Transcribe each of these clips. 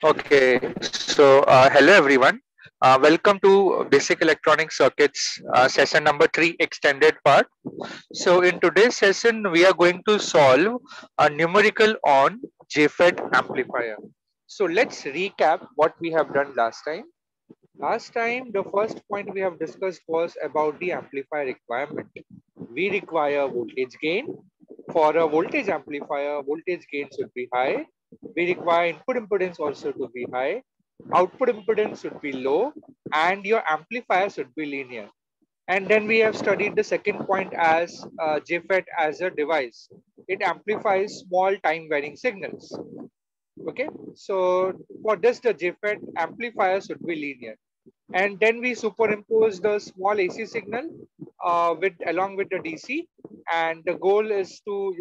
Okay, so hello everyone. Welcome to Basic Electronic Circuits session number 3 extended part. So in today's session, we are going to solve a numerical on JFET amplifier. So let's recap what we have done last time. Last time, the first point we have discussed was about the amplifier requirement. We require voltage gain. For a voltage amplifier, voltage gain should be high. We require input impedance also to be high. Output impedance should be low, and your amplifier should be linear. And then we have studied the second point as JFET as a device. It amplifies small time varying signals. Okay, so for this, the JFET amplifier should be linear, and then we superimpose the small AC signal with along with the DC, and the goal is to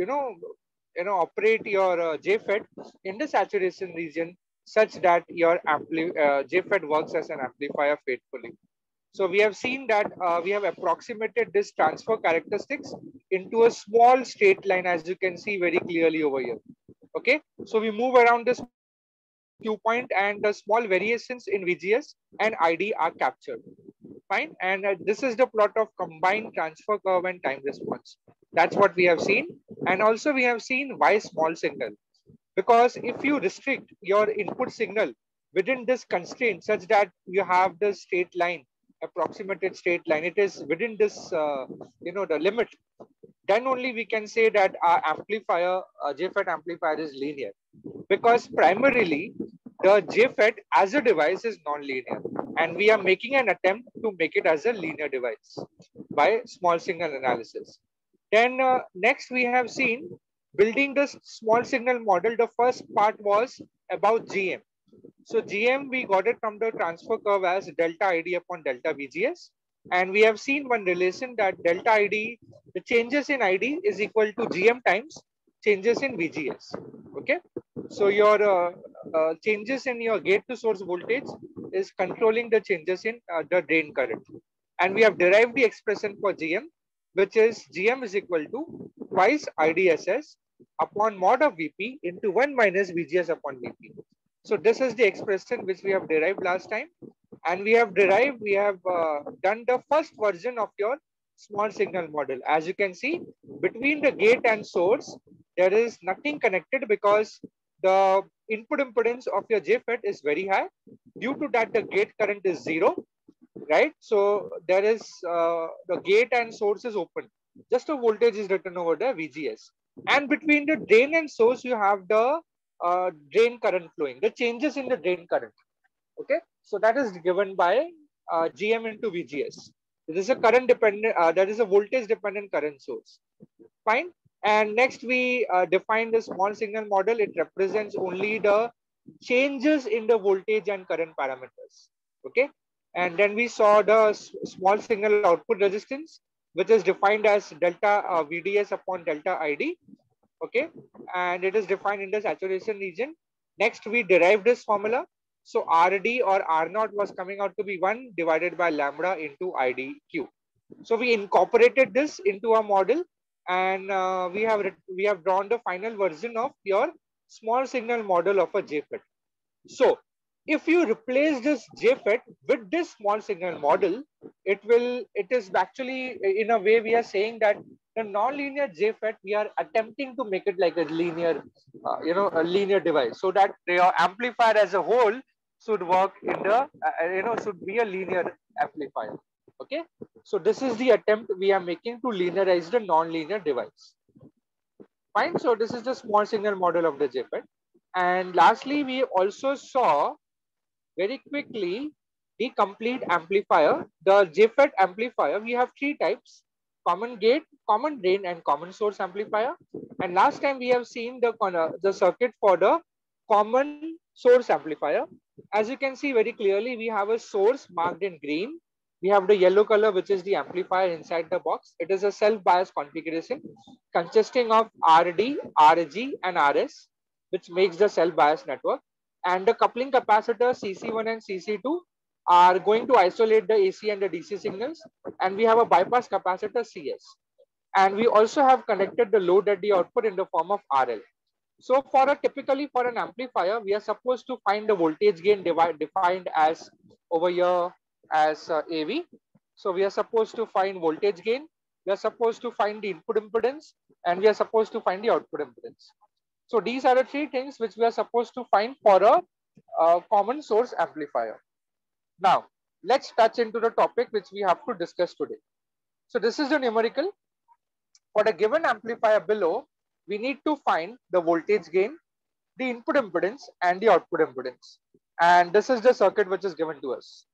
operate your JFET in the saturation region such that your JFET works as an amplifier faithfully. So we have seen that we have approximated this transfer characteristics into a small straight line, as you can see very clearly over here. Okay, so we move around this Q point and the small variations in VGS and ID are captured. Fine, and this is the plot of combined transfer curve and time response. That's what we have seen, and also we have seen why small signal, because if you restrict your input signal within this constraint such that you have the straight line, approximated straight line, it is within this the limit, then only we can say that our amplifier, JFET amplifier is linear, because primarily the JFET as a device is non-linear, and we are making an attempt to make it as a linear device by small signal analysis. Then next we have seen building the small signal model. The first part was about GM. So GM, we got it from the transfer curve as delta ID upon delta VGS. And we have seen one relation that delta ID, the changes in ID is equal to GM times changes in VGS. Okay. So your changes in your gate to source voltage is controlling the changes in the drain current. And we have derived the expression for GM, which is GM is equal to twice IDSS upon mod of VP into 1 minus VGS upon VP. So this is the expression which we have derived last time. And we have done the first version of your small signal model. As you can see, between the gate and source, there is nothing connected because the input impedance of your JFET is very high. Due to that, the gate current is zero, right? So there is the gate and source is open. Just a voltage is written over the VGS. And between the drain and source, you have the drain current flowing, the changes in the drain current. Okay, so that is given by GM into VGS. This is a current dependent, that is a voltage dependent current source. Fine. And next we define the small signal model. It represents only the changes in the voltage and current parameters. Okay. And then we saw the small signal output resistance, which is defined as delta VDS upon delta ID. Okay. And it is defined in the saturation region. Next, we derived this formula. So RD or R0 was coming out to be 1 divided by lambda into IDQ. So we incorporated this into our model, and we have drawn the final version of your small signal model of a JFET. So if you replace this JFET with this small signal model, it is actually, in a way, we are saying that the non-linear JFET, we are attempting to make it like a linear, a linear device, so that your amplifier as a whole should work in the, should be a linear amplifier. Okay, so this is the attempt we are making to linearize the non-linear device. Fine. So this is the small signal model of the JFET. And lastly, we also saw very quickly the complete amplifier. The JFET amplifier, we have three types: common gate, common drain, and common source amplifier. And last time we have seen the circuit for the common source amplifier. As you can see very clearly, we have a source marked in green. We have the yellow color, which is the amplifier inside the box. It is a self-bias configuration consisting of RD, RG, and RS, which makes the self-bias network. And the coupling capacitors CC1 and CC2 are going to isolate the AC and the DC signals. And we have a bypass capacitor CS. And we also have connected the load at the output in the form of RL. So typically for an amplifier, we are supposed to find the voltage gain defined as over here as AV. So we are supposed to find voltage gain, we are supposed to find the input impedance, and we are supposed to find the output impedance. So these are the three things which we are supposed to find for a common source amplifier. Now, let's touch into the topic which we have to discuss today. So this is the numerical. For a given amplifier below, we need to find the voltage gain, the input impedance, and the output impedance. And this is the circuit which is given to us.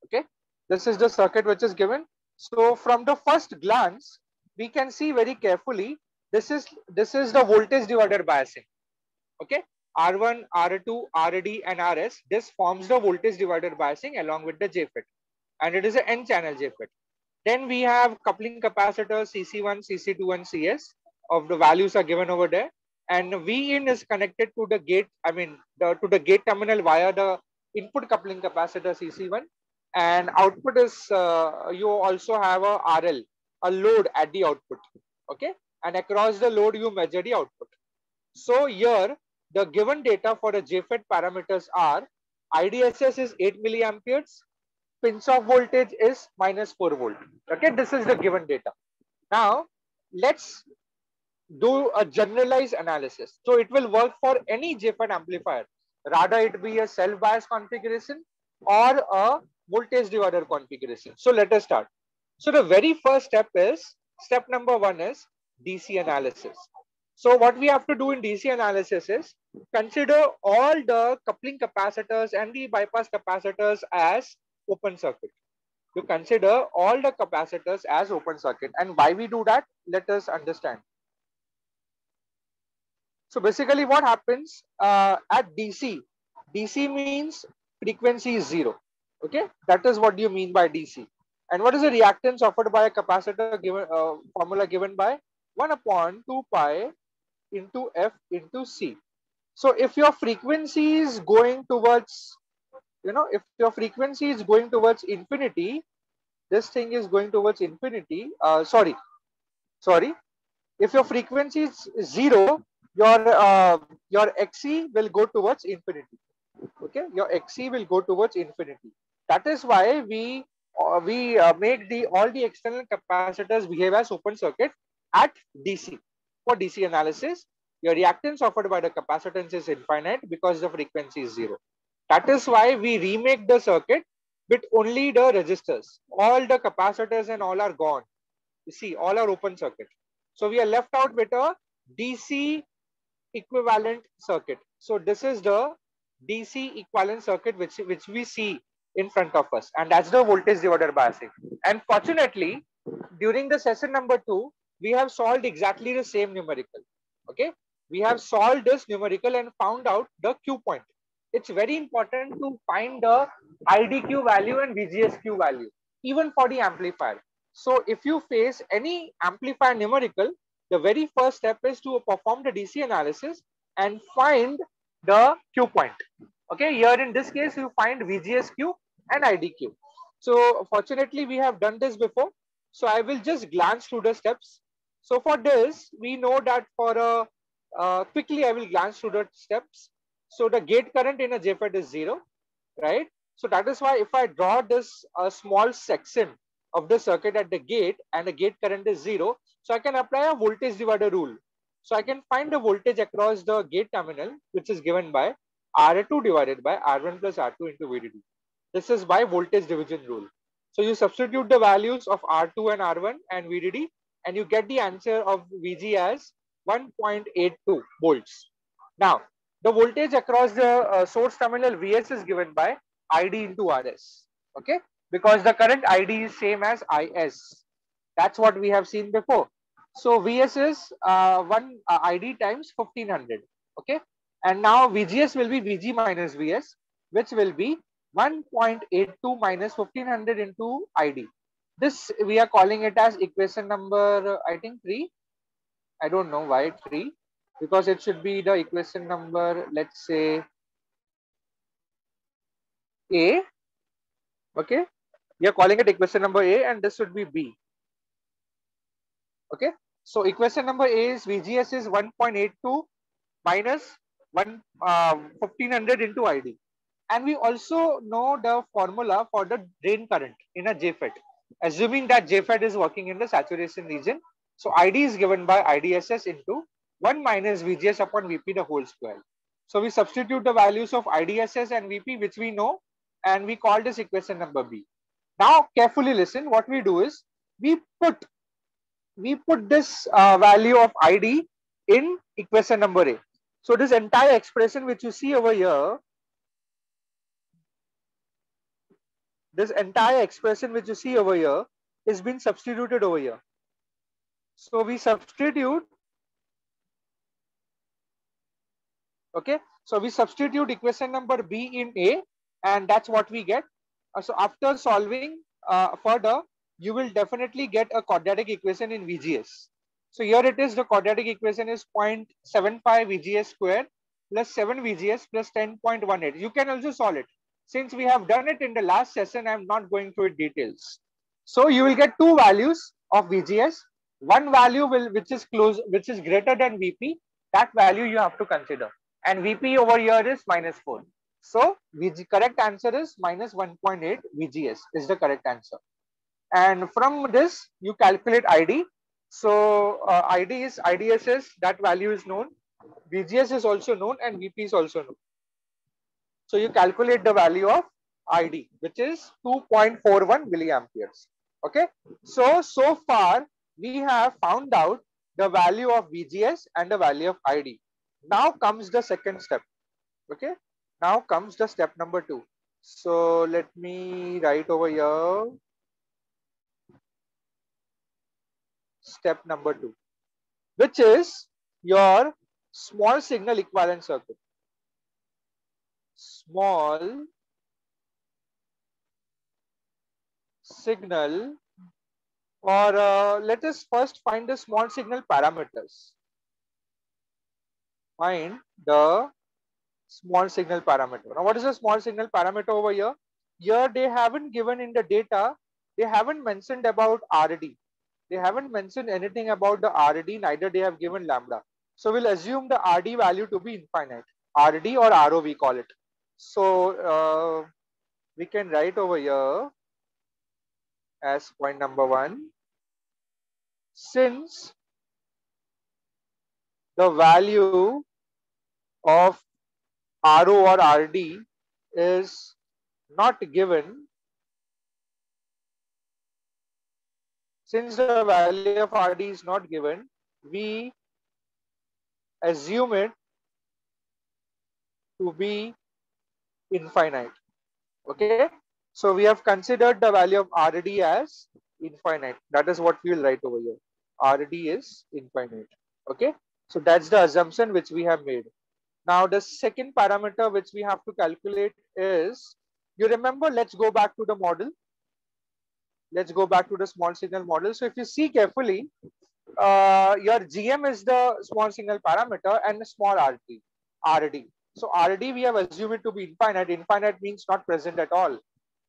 Okay, this is the circuit which is given. So from the first glance, we can see very carefully. This is the voltage divider biasing. Okay, R1, R2, RD, and RS. This forms the voltage divider biasing along with the JFET, and it is an N-channel JFET. Then we have coupling capacitors CC1, CC2, and CS. Of the values are given over there, and Vin is connected to the gate. I mean, to the gate terminal via the input coupling capacitor CC1, and output is you also have a RL, a load at the output. Okay, and across the load you measure the output. So here the given data for the JFET parameters are IDSS is 8 milliamperes, pinch off voltage is minus 4 volt. Okay, this is the given data. Now let's do a generalized analysis. So it will work for any JFET amplifier, rather it be a self bias configuration or a voltage divider configuration. So let us start. So the very first step number 1 is DC analysis. So what we have to do in DC analysis is consider all the coupling capacitors and the bypass capacitors as open circuit. You consider all the capacitors as open circuit. And why we do that? Let us understand. So basically what happens at DC? DC means frequency is 0. Okay, that is what you mean by DC. And what is the reactance offered by a capacitor given formula given by 1 upon 2 pi into F into C. So if your frequency is going towards, if your frequency is going towards infinity, this thing is going towards infinity. Sorry. If your frequency is 0, your XC will go towards infinity. Okay, your XC will go towards infinity. That is why we make all the external capacitors behave as open circuit at DC. For DC analysis, your reactance offered by the capacitance is infinite because the frequency is 0. That is why we remake the circuit with only the resistors. All the capacitors and all are gone. You see, all are open circuit. So we are left out with a DC equivalent circuit. So this is the DC equivalent circuit which we see in front of us, and that's the voltage divider biasing. And fortunately, during the session number 2, we have solved exactly the same numerical. Okay, we have solved this numerical and found out the Q point. It's very important to find the IDQ value and VGSQ value, even for the amplifier. So if you face any amplifier numerical, the very first step is to perform the DC analysis and find the Q point. Okay, here in this case, you find VGSQ and IDQ. So fortunately, we have done this before. So I will just glance through the steps. So for this, we know that quickly I will glance through the steps. So the gate current in a JFET is 0, right? So that is why if I draw this small section of the circuit at the gate and the gate current is 0, so I can apply a voltage divider rule. So I can find the voltage across the gate terminal, which is given by R2 divided by R1 plus R2 into VDD. This is by voltage division rule. So you substitute the values of R2 and R1 and VDD, and you get the answer of VG as 1.82 volts. Now, the voltage across the source terminal VS is given by ID into RS. Okay, because the current ID is same as IS. That's what we have seen before. So VS is ID times 1500. Okay, and now VGS will be VG minus VS, which will be 1.82 minus 1500 into ID. This we are calling it as equation number, I think 3. I don't know why 3, because it should be the equation number, let's say A. Okay, we are calling it equation number A, and this should be B. Okay, so equation number A is VGS is 1.82 minus 1500 into ID. And we also know the formula for the drain current in a JFET, assuming that JFET is working in the saturation region. So ID is given by IDSS into 1 minus VGS upon VP the whole square. So we substitute the values of IDSS and VP, which we know, and we call this equation number B. Now carefully listen. What we do is we put this value of ID in equation number A. So this entire expression which you see over here, is being substituted over here. So we substitute, okay. So we substitute equation number B in A, and that's what we get. So after solving further, you will definitely get a quadratic equation in VGS. So here it is, the quadratic equation is 0.75 VGS square plus 7 VGS plus 10.18. You can also solve it. Since we have done it in the last session, I'm not going through it details. So you will get two values of VGS. One value which is greater than VP. That value you have to consider. And VP over here is minus 4. So correct answer is minus 1.8 VGS is the correct answer. And from this you calculate ID. So ID is IDSS, that value is known. VGS is also known and VP is also known. So you calculate the value of ID, which is 2.41 milliamperes. Okay. So far we have found out the value of VGS and the value of ID. Now comes the second step. Okay. Now comes the step number 2. So let me write over here. Step number 2, which is your small signal equivalent circuit. Small signal, or let us first find the small signal parameters. Find the small signal parameter. Now what is a small signal parameter over here? Here they haven't given in the data, they haven't mentioned about RD. They haven't mentioned anything about the RD, neither they have given lambda. So we'll assume the RD value to be infinite. RD or RO we call it. So we can write over here as point number 1. Since the value of RO or RD is not given, since the value of RD is not given, we assume it to be infinite. Okay. So we have considered the value of RD as infinite. That is what we will write over here. RD is infinite. Okay. So that's the assumption which we have made. Now the second parameter which we have to calculate is, you remember, let's go back to the model. Let's go back to the small signal model. So if you see carefully, your GM is the small signal parameter and the small RD. So RD we have assumed it to be infinite. Infinite means not present at all.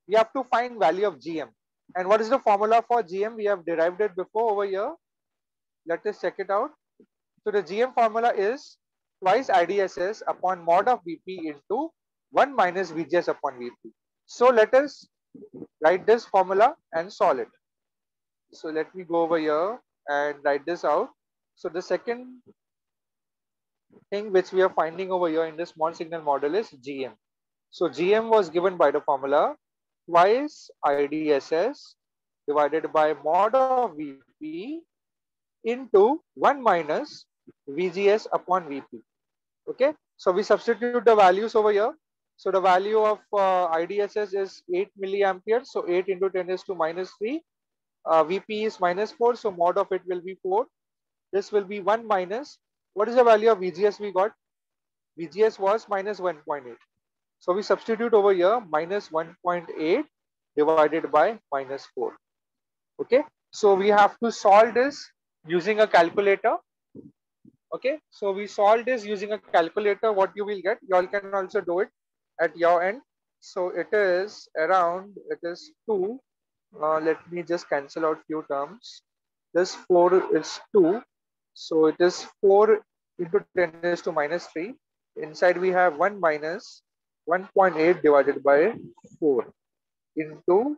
We have to find value of GM. And what is the formula for GM? We have derived it before over here. Let us check it out. So the GM formula is twice IDSS upon mod of VP into 1 minus VGS upon VP. So let us write this formula and solve it. So let me go over here and write this out. So the second thing which we are finding over here in the small signal model is GM. So GM was given by the formula twice IDSS divided by mod of VP into 1 minus VGS upon VP. Okay. So we substitute the values over here. So the value of IDSS is 8 milliamperes. So 8 into 10 is to minus 3. VP is minus 4. So mod of it will be 4. This will be 1 minus. What is the value of VGS we got? VGS was minus 1.8. So we substitute over here minus 1.8 divided by minus 4. Okay. So we have to solve this using a calculator. Okay. So we solve this using a calculator. What you will get, you all can also do it at your end. So it is around, it is 2. Let me just cancel out few terms. This 4 is 2. So it is 4 into 10 raised to minus 3. Inside we have 1 minus 1.8 divided by 4 into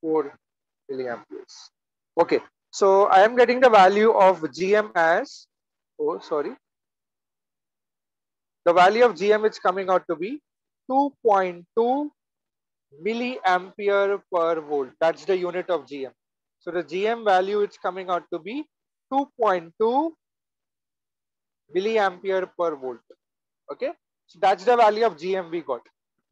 4 milliamperes. Okay, so I am getting the value of GM as, oh sorry, the value of GM is coming out to be 2.2 milliampere per volt. That's the unit of GM. So the GM value is coming out to be 2.2 milliampere per volt. Okay, so that's the value of GM we got.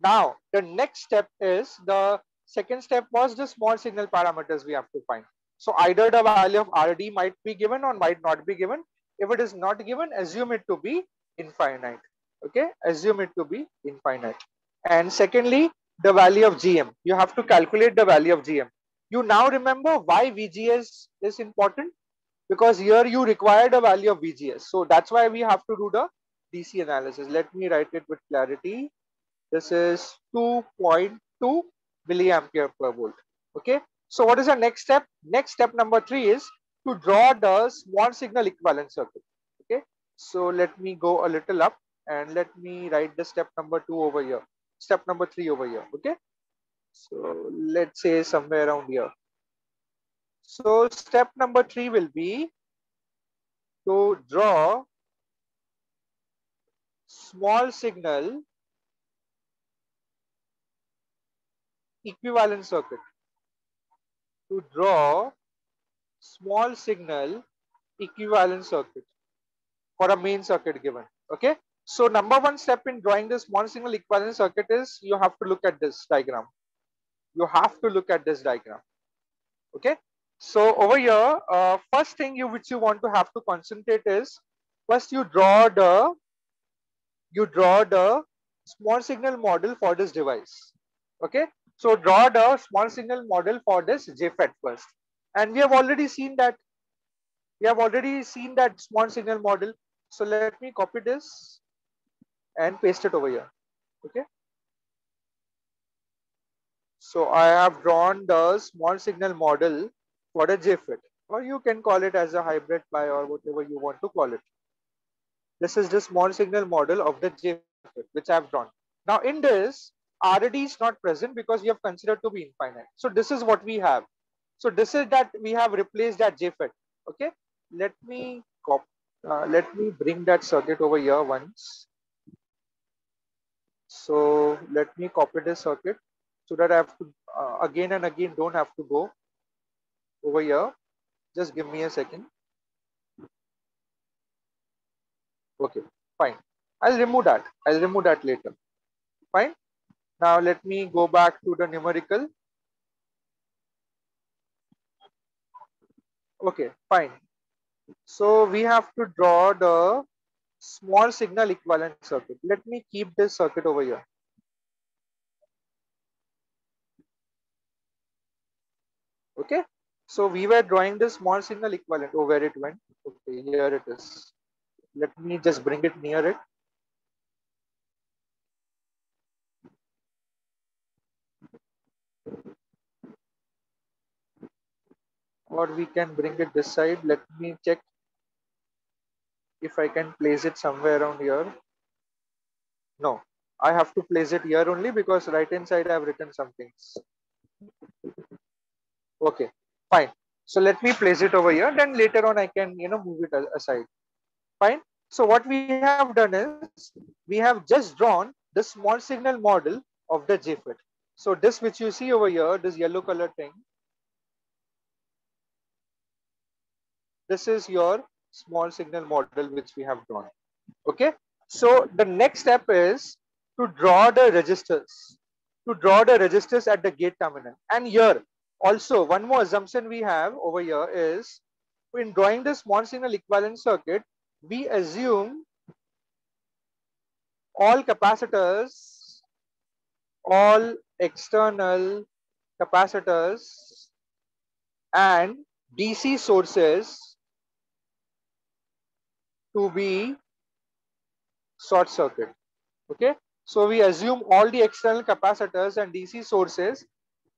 Now the next step is, the second step was the small signal parameters we have to find. So either the value of RD might be given or might not be given. If it is not given, assume it to be infinite. Okay, assume it to be infinite. And secondly, the value of GM. You have to calculate the value of GM. You now remember why VGS is important, because here you required a value of VGS. So that's why we have to do the DC analysis. Let me write it with clarity. This is 2.2 milliampere per volt. Okay. So what is the next step? Next step number 3 is to draw the small signal equivalent circuit. Okay. So let me go a little up and let me write the step number 2 over here. Step number 3 over here. Okay. So let's say somewhere around here. So step number 3 will be to draw small signal equivalent circuit. To draw small signal equivalent circuit for a main circuit given. Okay. So number one step in drawing the small signal equivalent circuit is you have to look at this diagram. You have to look at this diagram. Okay. So over here, first thing which you want to have to concentrate is, first you draw the small signal model for this device. Okay. So draw the small signal model for this JFET first. And we have already seen that small signal model. So let me copy this and paste it over here. Okay. So I have drawn the small signal model for a JFET, or you can call it as a hybrid ply or whatever you want to call it. This is the small signal model of the JFET which I have drawn. Now in this, RD is not present because we have considered to be infinite. So this is what we have. So this is that we have replaced that JFET. Okay. Let me bring that circuit over here once. So let me copy this circuit so that I have to again and again don't have to go over here. Just give me a second. Okay, fine. I'll remove that later. Fine. Now let me go back to the numerical. Okay, fine. So we have to draw the small signal equivalent circuit. Let me keep this circuit over here. Okay. So we were drawing the small signal equivalent. Oh, where it went? Okay, here it is. Let me just bring it near it. Or we can bring it this side. Let me check if I can place it somewhere around here. No, I have to place it here only because right hand side I have written some things. Okay, fine. So let me place it over here. Then later on I can move it aside. Fine. So what we have done is we have just drawn the small signal model of the JFET. So this which you see over here, this yellow color thing, this is your small signal model which we have drawn. Okay. So the next step is to draw the resistors. To draw the resistors at the gate terminal. And here also one more assumption we have over here is, in drawing the small signal equivalent circuit, we assume all capacitors, all external capacitors and DC sources to be short circuit. Okay. So we assume all the external capacitors and DC sources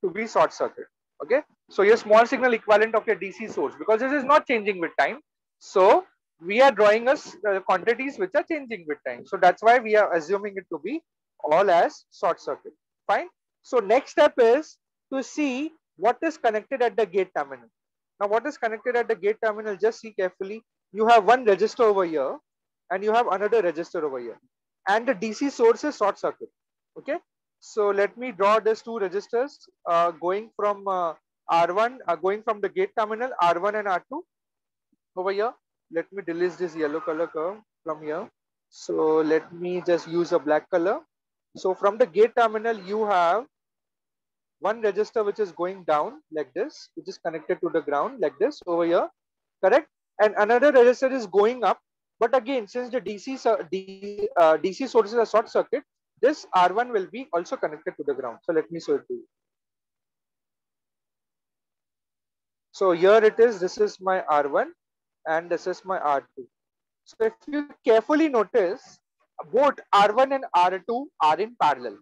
to be short circuit. Okay. So your small signal equivalent of your DC source, because this is not changing with time. So we are drawing us quantities which are changing with time. So that's why we are assuming it to be all as short circuit. Fine. So next step is to see what is connected at the gate terminal. Now what is connected at the gate terminal, just see carefully. You have one resistor over here and you have another resistor over here. And the DC source is short circuit. Okay. So let me draw these two resistors going from R1, going from the gate terminal R1 and R2 over here. Let me delete this yellow color curve from here. So let me just use a black color. So from the gate terminal, you have one resistor which is going down like this, which is connected to the ground like this over here, correct? And another resistor is going up. But again, since the DC source is a short circuit, this R1 will be also connected to the ground. So let me show it to you. So here it is. This is my R1 and this is my R2. So if you carefully notice, both R1 and R2 are in parallel.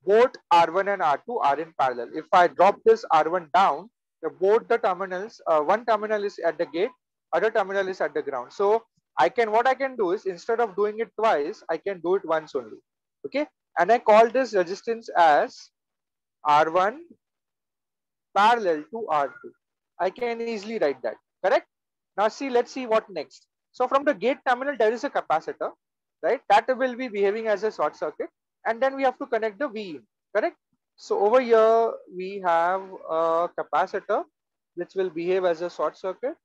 Both R1 and R2 are in parallel. If I drop this R1 down, both the terminals, one terminal is at the gate, other terminal is at the ground. So what I can do is, instead of doing it twice, I can do it once only. Okay. And I call this resistance as R1 parallel to R2. I can easily write that, correct? Now see, let's see what next. So from the gate terminal, there is a capacitor, right? That will be behaving as a short circuit. And then we have to connect the V in, correct? So over here, we have a capacitor, which will behave as a short circuit.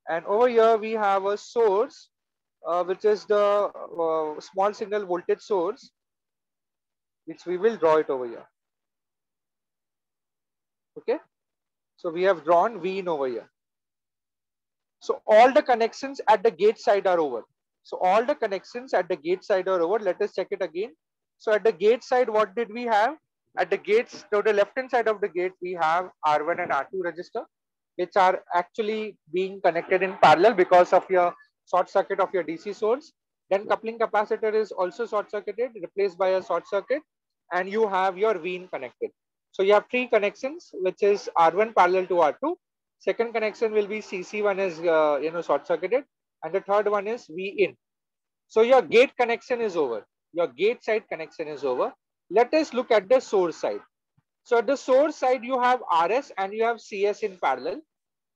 And over here, we have a source, which is the small signal voltage source, which we will draw it over here. Okay. So we have drawn V in over here. So all the connections at the gate side are over. So all the connections at the gate side are over. Let us check it again. So at the gate side, what did we have? At the gates, to the left hand side of the gate, we have R1 and R2 register, which are actually being connected in parallel because of your short circuit of your DC source. Then coupling capacitor is also short circuited, replaced by a short circuit, and you have your VIN connected. So you have three connections, which is R1 parallel to R2. Second connection will be CC1 is short circuited, and the third one is V in. So your gate connection is over. Your gate side connection is over. Let us look at the source side. So at the source side, you have RS and you have CS in parallel.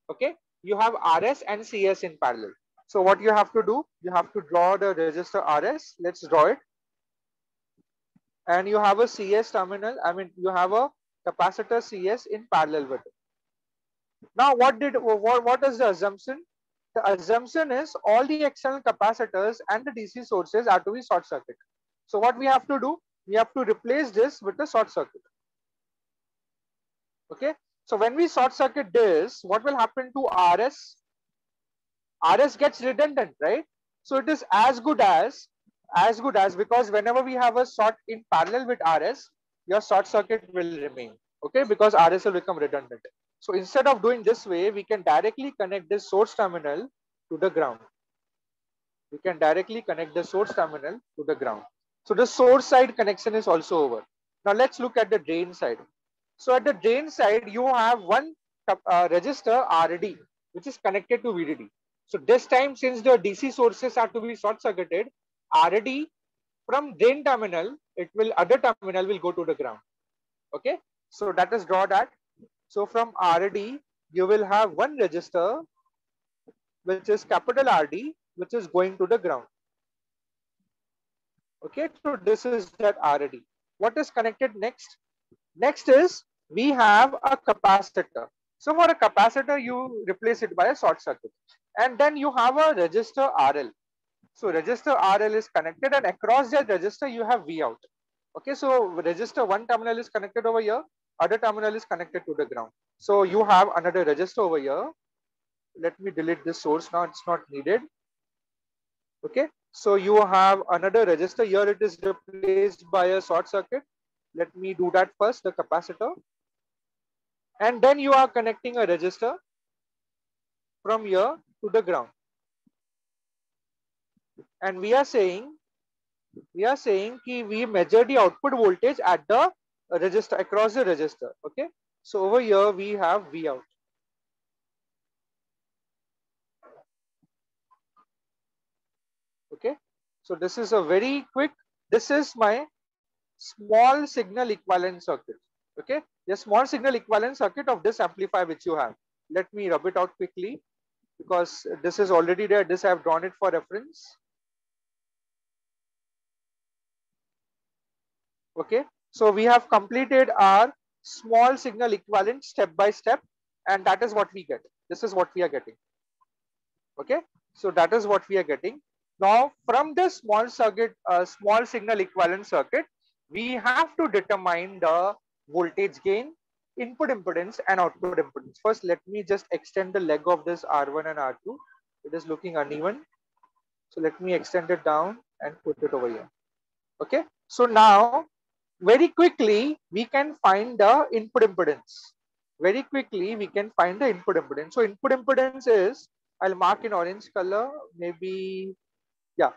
Okay, you have RS and CS in parallel. So what you have to do, you have to draw the resistor RS. Let's draw it. And you have a CS terminal. I mean, you have a capacitor CS in parallel with it. Now, what is the assumption? The assumption is all the external capacitors and the DC sources are to be short circuit. So what we have to do? We have to replace this with a short circuit. Okay. So when we short circuit this, what will happen to RS? RS gets redundant, right? So it is as good as because whenever we have a short in parallel with RS, your short circuit will remain. Okay, because RS will become redundant. So instead of doing this way, we can directly connect this source terminal to the ground. We can directly connect the source terminal to the ground. So the source side connection is also over. Now let's look at the drain side. So at the drain side, you have one resistor RD, which is connected to VDD. So this time, since the DC sources are to be short circuited, RD from drain terminal, other terminal will go to the ground. Okay, so that is draw that. So from RD, you will have one resistor, which is capital RD, which is going to the ground. Okay, so this is that RD. What is connected next? Next is we have a capacitor. So for a capacitor, you replace it by a short circuit. And then you have a resistor RL. So resistor RL is connected, and across that resistor, you have V out. Okay, so resistor one terminal is connected over here, other terminal is connected to the ground. So you have another resistor over here. Let me delete this source now, it's not needed. Okay, so you have another resistor here, it is replaced by a short circuit. Let me do that first, the capacitor. And then you are connecting a resistor from here to the ground. And we are saying we measure the output voltage at the resistor, across the resistor. Okay, so over here we have V out. So this is a very quick, this is my small signal equivalent circuit. Okay, the small signal equivalent circuit of this amplifier which you have. Let me rub it out quickly because this is already there. This I have drawn it for reference. Okay, so we have completed our small signal equivalent step by step, and that is what we get. This is what we are getting. Okay, so that is what we are getting. Now from this small circuit, small signal equivalent circuit, we have to determine the voltage gain, input impedance and output impedance. First, let me just extend the leg of this R1 and R2. It is looking uneven. So let me extend it down and put it over here. Okay, so now very quickly we can find the input impedance. Very quickly we can find the input impedance. So input impedance is, I'll mark in orange color, maybe, yeah,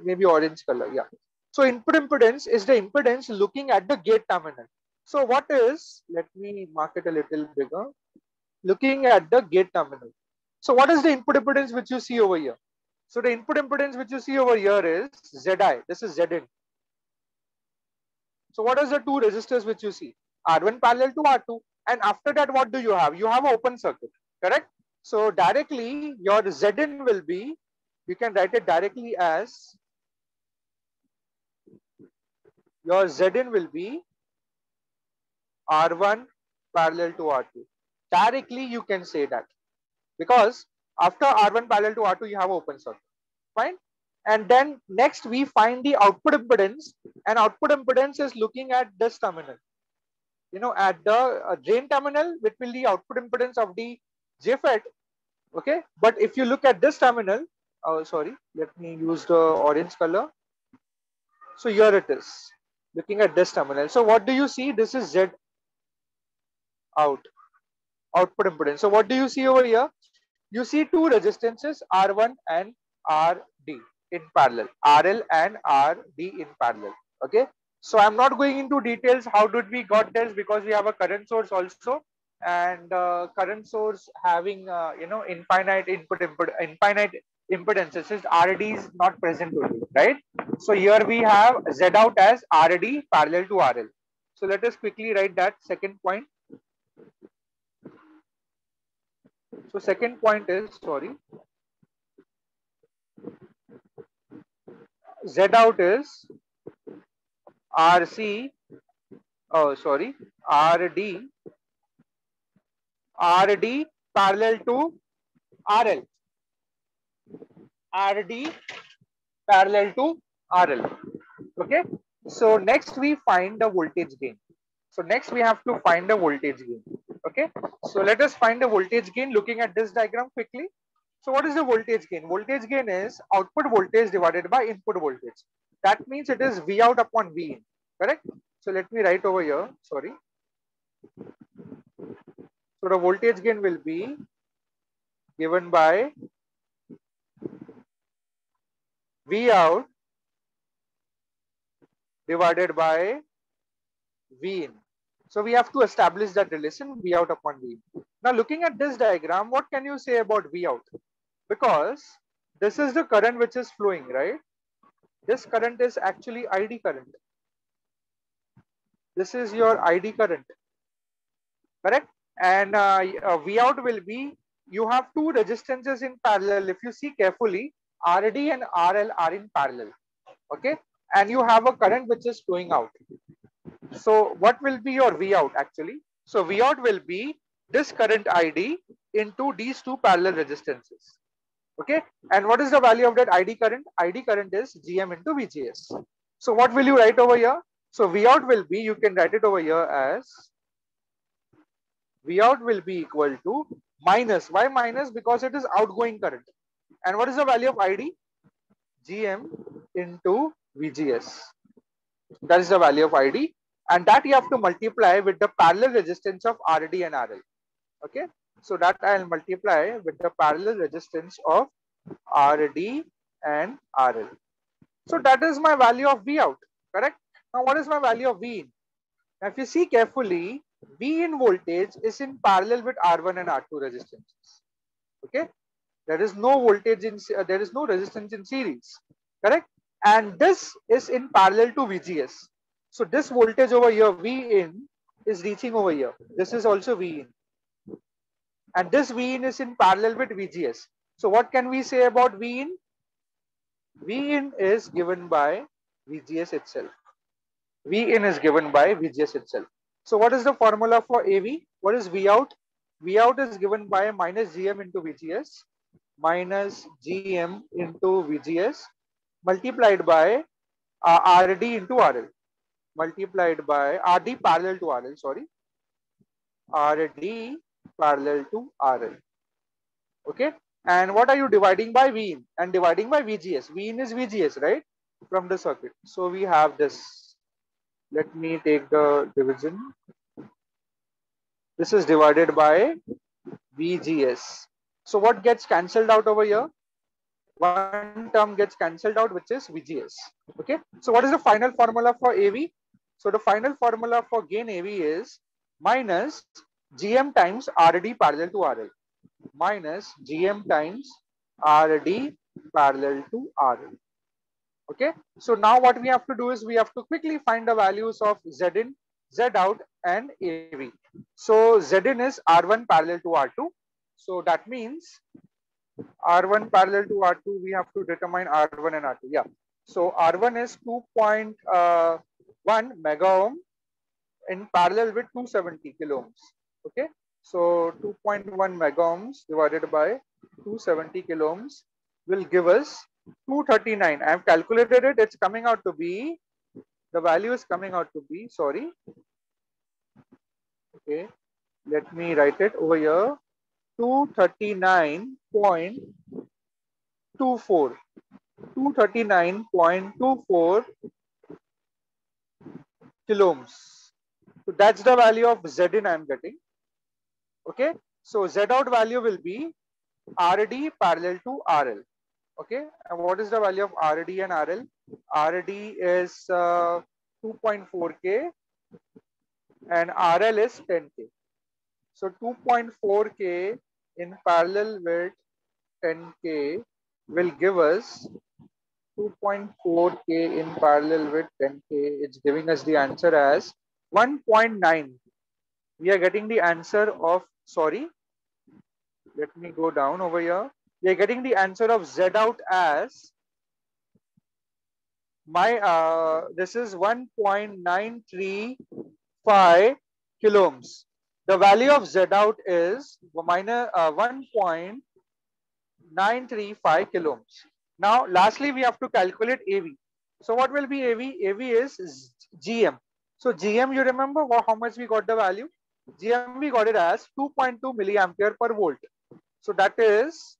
maybe orange color, yeah. So input impedance is the impedance looking at the gate terminal. So what is, let me mark it a little bigger, looking at the gate terminal. So what is the input impedance which you see over here? So the input impedance which you see over here is Zi, this is Zin. So what is the two resistors which you see? R1 parallel to R2. And after that, what do you have? You have an open circuit, correct? So directly your Zin will be, you can write it directly as, your Zin will be R1 parallel to R2. Directly you can say that because after R1 parallel to R2, you have open circuit, fine? And then next we find the output impedance, and output impedance is looking at this terminal. You know, at the drain terminal, which will the output impedance of the JFET. Okay, but if you look at this terminal, oh sorry, let me use the orange color. So here it is, looking at this terminal. So what do you see? This is Z out, output impedance. So what do you see over here? You see two resistances, R1 and RD in parallel, RL and RD in parallel. Okay, so I'm not going into details how did we got this, because we have a current source also, and current source having you know, infinite infinite impedances, is RD is not present only, right? So here we have Z out as RD parallel to RL. So let us quickly write that second point. So second point is, sorry, Z out is RC, oh sorry, RD, RD parallel to RL, RD parallel to RL. Okay, so next we find the voltage gain. So next we have to find the voltage gain. Okay, so let us find the voltage gain looking at this diagram quickly. So what is the voltage gain? Voltage gain is output voltage divided by input voltage. That means it is V out upon V in, correct? So let me write over here, sorry. So the voltage gain will be given by V out divided by V in. So we have to establish that relation, V out upon V in. Now looking at this diagram, what can you say about V out? Because this is the current which is flowing, right? This current is actually ID current. This is your ID current, correct? And V out will be, you have two resistances in parallel. If you see carefully, RD and RL are in parallel, okay? And you have a current which is flowing out. So what will be your V out actually? So V out will be this current ID into these two parallel resistances, okay? And what is the value of that ID current? ID current is GM into VGS. So what will you write over here? So V out will be, you can write it over here as, V out will be equal to minus, why minus? Because it is outgoing current. And what is the value of ID? GM into VGS. That is the value of ID. And that you have to multiply with the parallel resistance of RD and RL. Okay. So that I'll multiply with the parallel resistance of RD and RL. So that is my value of V out, correct? Now what is my value of V in? Now if you see carefully, V in voltage is in parallel with R1 and R2 resistances. Okay, there is no voltage in, there is no resistance in series, correct? and this is in parallel to VGS. So this voltage over here, V in, is reaching over here. This is also V in, and this V in is in parallel with VGS. So what can we say about V in? V in is given by VGS itself. V in is given by VGS itself. So what is the formula for AV? What is V out? V out is given by minus GM into VGS minus GM into VGS multiplied by RD into RL, multiplied by RD parallel to RL, sorry, RD parallel to RL. Okay. And what are you dividing by? V in, and dividing by VGS. V in is VGS, right? From the circuit. So we have this. Let me take the division. This is divided by VGS. So what gets cancelled out over here? One term gets cancelled out, which is VGS. Okay. So what is the final formula for AV? So the final formula for gain AV is minus GM times RD parallel to RL. Minus GM times RD parallel to RL. Okay. So now what we have to do is we have to quickly find the values of Z in, Z out, and AV. So Z in is R1 parallel to R2. So that means R1 parallel to R2, we have to determine R1 and R2. Yeah. So R1 is 2.1 mega ohm in parallel with 270 kilo ohms. Okay. So 2.1 mega ohms divided by 270 kilo ohms will give us 239. I have calculated it. It's coming out to be, the value is coming out to be, sorry. Okay. Let me write it over here. 239.24. 239.24 kilo ohms. So that's the value of Z in I am getting. Okay. So Z out value will be RD parallel to RL. Okay. And what is the value of RD and RL? RD is 2.4K and RL is 10K. So 2.4K in parallel with 10K will give us 2.4K in parallel with 10K. It's giving us the answer as 1.9. We are getting the answer of, sorry, let me go down over here. We are getting the answer of Z out as this is 1.935 kilo ohms. The value of Z out is minus 1.935 kilo ohms. Now, lastly, we have to calculate AV. So what will be AV? AV is GM. So GM, you remember how much we got the value? GM we got it as 2.2 milliampere per volt. So that is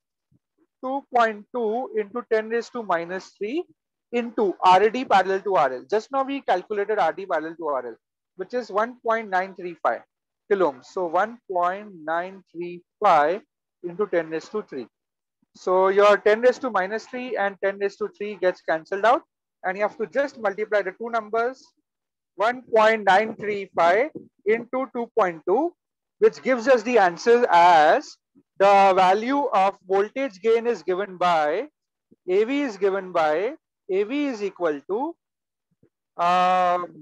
2.2 into 10 raised to minus 3 into RD parallel to RL. Just now we calculated RD parallel to RL, which is 1.935 kilo ohms. So 1.935 into 10 raised to 3. So your 10 raised to minus 3 and 10 raised to 3 gets cancelled out, and you have to just multiply the two numbers, 1.935 into 2.2, which gives us the answer as the value of voltage gain is given by AV is equal to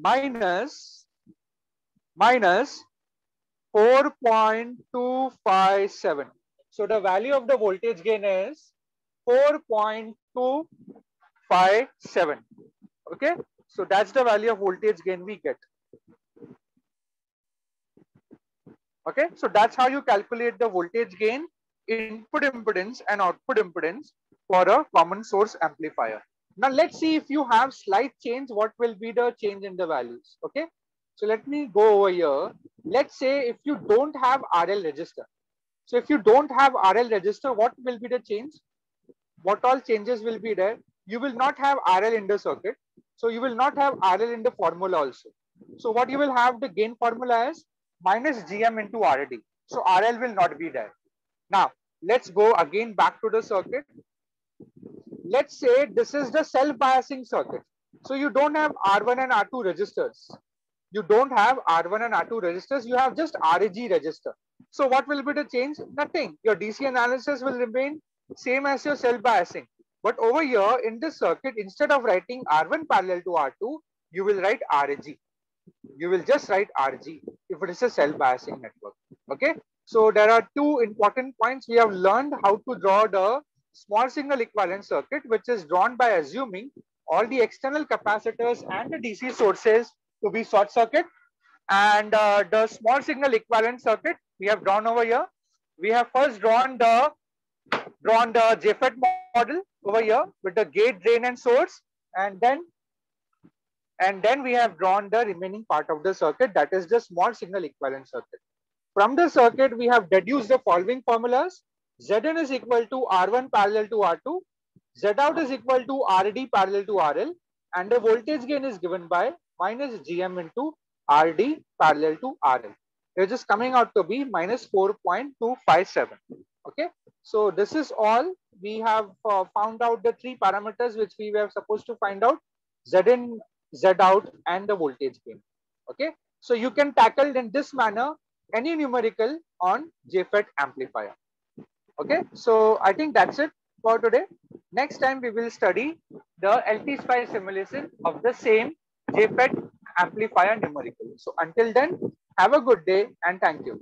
minus 4.257. So the value of the voltage gain is 4.257. Okay. So that's the value of voltage gain we get. Okay. So that's how you calculate the voltage gain, input impedance and output impedance for a common source amplifier. Now let's see if you have slight change, what will be the change in the values. Okay. So let me go over here. Let's say if you don't have RL register. So if you don't have RL register, what will be the change? What all changes will be there? You will not have RL in the circuit. So you will not have RL in the formula also. So what you will have, the gain formula is minus GM into RD. So RL will not be there. Now let's go again back to the circuit. Let's say this is the self-biasing circuit. So you don't have R1 and R2 resistors. You don't have R1 and R2 resistors. You have just RAG register. So what will be the change? Nothing. Your DC analysis will remain same as your self-biasing. But over here in this circuit, instead of writing R1 parallel to R2, you will write RG. You will just write RG if it is a cell biasing network. Okay. So there are two important points. We have learned how to draw the small signal equivalent circuit, which is drawn by assuming all the external capacitors and the DC sources to be short circuit. And the small signal equivalent circuit we have drawn over here. We have first drawn the JFET model over here with the gate, drain, and source, and then we have drawn the remaining part of the circuit, that is the small signal equivalent circuit. From the circuit, we have deduced the following formulas. Zn is equal to R1 parallel to R2, Zout is equal to RD parallel to RL, and the voltage gain is given by minus Gm into RD parallel to RL. It is coming out to be minus 4.257. Okay, so this is all. We have found out the three parameters which we were supposed to find out: Zin, Zout, and the voltage gain. Okay, so you can tackle in this manner any numerical on JFET amplifier. Okay, so I think that's it for today. Next time we will study the LT-SPICE simulation of the same JFET amplifier numerical. So until then, have a good day and thank you.